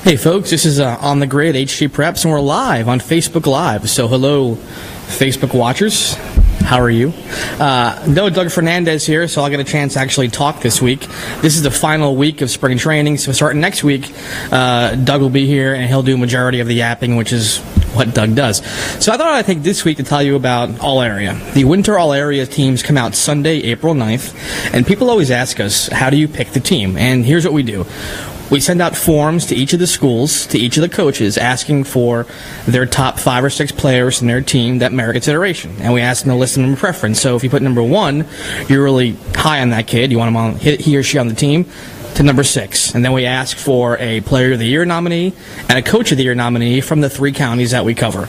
Hey folks, this is On the Grid, HG Preps, and we're live on Facebook Live. So hello, Facebook watchers. How are you? No Doug Fernandez here, so I'll get a chance to actually talk this week. This is the final week of spring training, so starting next week, Doug will be here, and he'll do a majority of the yapping, which is what Doug does. So I thought I'd take this week to tell you about All-Area. The Winter All-Area teams come out Sunday, April 9th, and people always ask us, how do you pick the team? And here's what we do. We send out forms to each of the schools, to each of the coaches, asking for their top 5 or 6 players in their team that merit consideration. And we ask them to list them in preference. So if you put number 1, you're really high on that kid, you want him on, he or she on the team, to number 6. And then we ask for a Player of the Year nominee and a Coach of the Year nominee from the 3 counties that we cover.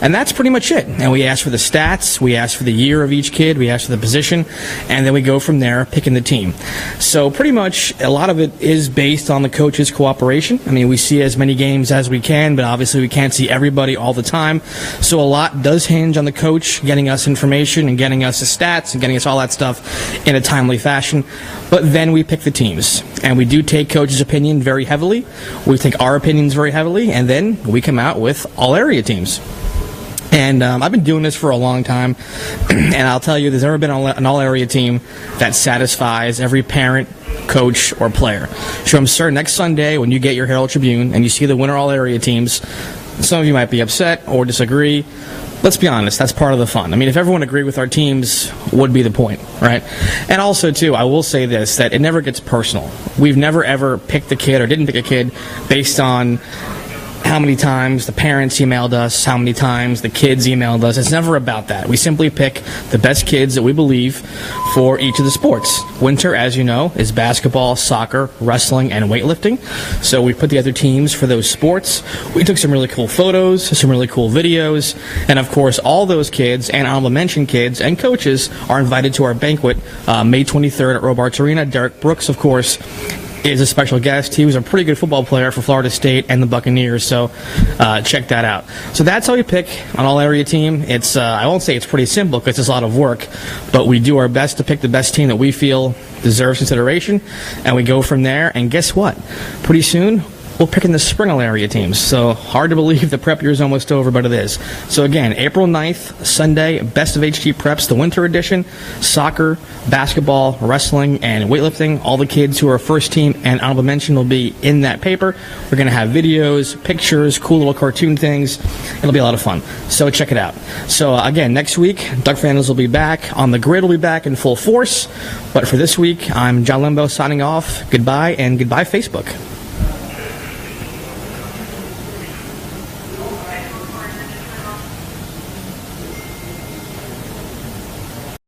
And that's pretty much it. And we ask for the stats, we ask for the year of each kid, we ask for the position, and then we go from there picking the team. So pretty much a lot of it is based on the coach's cooperation. I mean, we see as many games as we can, but obviously we can't see everybody all the time. So a lot does hinge on the coach getting us information and getting us the stats and getting us all that stuff in a timely fashion. But then we pick the teams. And we do take coach's opinion very heavily. We take our opinions very heavily, and then we come out with all-area teams. And I've been doing this for a long time, and I'll tell you, there's never been an all-area team that satisfies every parent, coach, or player. So I'm certain next Sunday when you get your Herald-Tribune and you see the winter all-area teams, some of you might be upset or disagree. Let's be honest, that's part of the fun. I mean, if everyone agreed with our teams, would be the point, right? And also, too, I will say this, that it never gets personal. We've never, ever picked a kid or didn't pick a kid based on how many times the parents emailed us, how many times the kids emailed us. It's never about that. We simply pick the best kids that we believe for each of the sports. Winter, as you know, is basketball, soccer, wrestling, and weightlifting. So we put together teams for those sports. We took some really cool photos, some really cool videos, and of course, all those kids and honorable mention kids and coaches are invited to our banquet May 23rd at Robarts Arena. Derek Brooks, of course, is a special guest. He was a pretty good football player for Florida State and the Buccaneers, so check that out. So that's how we pick an all-area team. It's I won't say it's pretty simple because it's a lot of work, but we do our best to pick the best team that we feel deserves consideration, and we go from there. And guess what? Pretty soon, we'll pick in the spring all-area teams. So hard to believe the prep year is almost over, but it is. So again, April 9th, Sunday, Best of HG Preps, the winter edition, soccer, basketball, wrestling, and weightlifting. All the kids who are first team and honorable mention will be in that paper. We're going to have videos, pictures, cool little cartoon things. It'll be a lot of fun. So check it out. So again, next week, Doug Fernandez will be back. On the Grid will be back in full force. But for this week, I'm John Lembo signing off. Goodbye, and goodbye, Facebook.